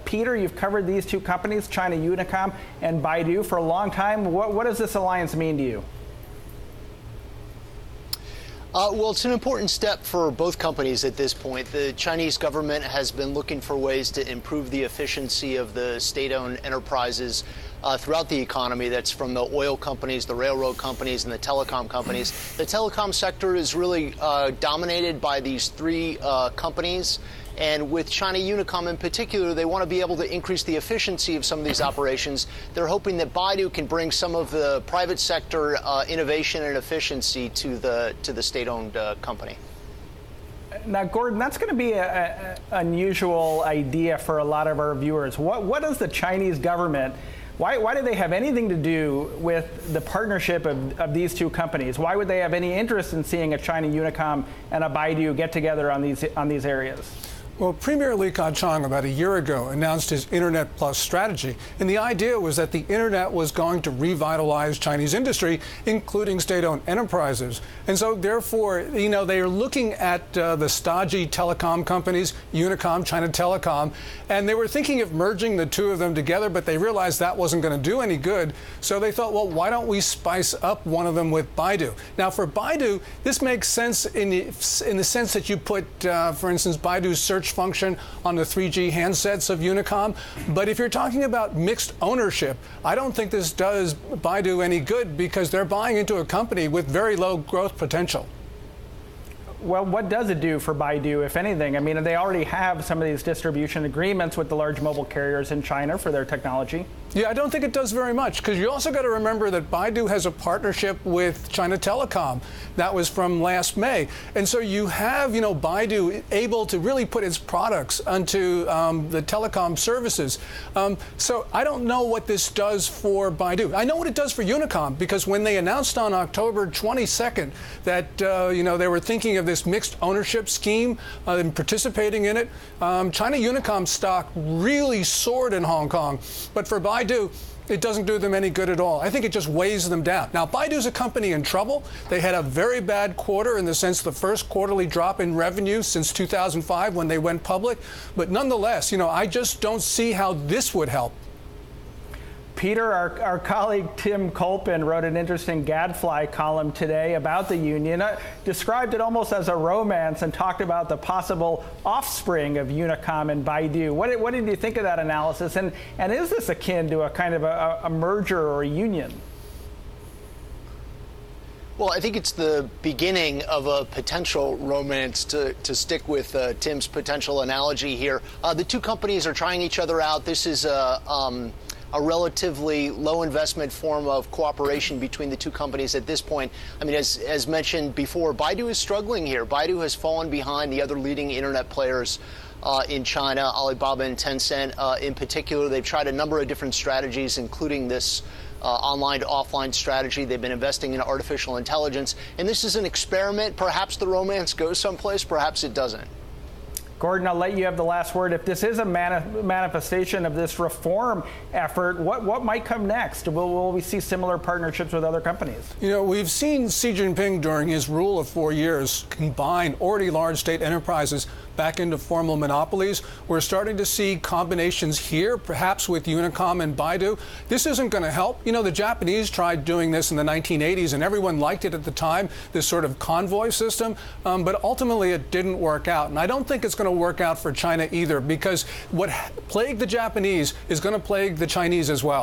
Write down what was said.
Peter, you've covered these two companies, China Unicom and Baidu, for a long time. What does this alliance mean to you? Well, it's an important step for both companies at this point. The Chinese government has been looking for ways to improve the efficiency of the state-owned enterprises throughout the economy. That's from the oil companies, the railroad companies, and the telecom companies. The telecom sector is really dominated by these three companies. And with China Unicom in particular, they want to be able to increase the efficiency of some of these operations. They're hoping that Baidu can bring some of the private sector innovation and efficiency to the state-owned company. Now, Gordon, that's going to be an unusual idea for a lot of our viewers. What does the Chinese government, why do they have anything to do with the partnership of these two companies? Why would they have any interest in seeing a China Unicom and a Baidu get together on these areas? Well, Premier Li Keqiang about a year ago announced his Internet Plus strategy, and the idea was that the Internet was going to revitalize Chinese industry, including state-owned enterprises. And so, therefore, they are looking at the stodgy telecom companies, Unicom, China Telecom, and they were thinking of merging the two of them together, but they realized that wasn't going to do any good. So they thought, well, why don't we spice up one of them with Baidu? Now, for Baidu, this makes sense in the sense that you put, for instance, Baidu's search function on the 3G handsets of Unicom. But if you're talking about mixed ownership, I don't think this does Baidu any good because they're buying into a company with very low growth potential. Well, what does it do for Baidu, if anything? I mean, they already have some of these distribution agreements with the large mobile carriers in China for their technology. Yeah, I don't think it does very much, because you also got to remember that Baidu has a partnership with China Telecom. That was from last May. And so you have, Baidu able to really put its products onto the telecom services. So I don't know what this does for Baidu. I know what it does for Unicom, because when they announced on October 22nd that, they were thinking of this mixed ownership scheme and participating in it, China Unicom stock really soared in Hong Kong. But for Baidu, it doesn't do them any good at all. I think it just weighs them down. Now, Baidu's a company in trouble. They had a very bad quarter in the sense the first quarterly drop in revenue since 2005 when they went public. But nonetheless, I just don't see how this would help. Peter, our colleague Tim Colpin wrote an interesting gadfly column today about the union, described it almost as a romance and talked about the possible offspring of Unicom and Baidu. What did you think of that analysis? And is this akin to a kind of a merger or a union? Well, I think it's the beginning of a potential romance, to stick with Tim's potential analogy here. The two companies are trying each other out. This is a relatively low investment form of cooperation between the two companies at this point. I mean, as mentioned before, Baidu is struggling here. Baidu has fallen behind the other leading internet players in China, Alibaba and Tencent in particular. They've tried a number of different strategies, including this online to offline strategy. They've been investing in artificial intelligence. And this is an experiment. Perhaps the romance goes someplace, perhaps it doesn't. Gordon, I'll let you have the last word. If this is a manifestation of this reform effort, what might come next? Will we see similar partnerships with other companies? We've seen Xi Jinping during his rule of 4 years combine already large state enterprises back into formal monopolies. We're starting to see combinations here, perhaps with Unicom and Baidu. This isn't going to help. The Japanese tried doing this in the 1980s, and everyone liked it at the time, this sort of convoy system. But ultimately, it didn't work out. And I don't think it's going to work out for China either, because what plagued the Japanese is going to plague the Chinese as well.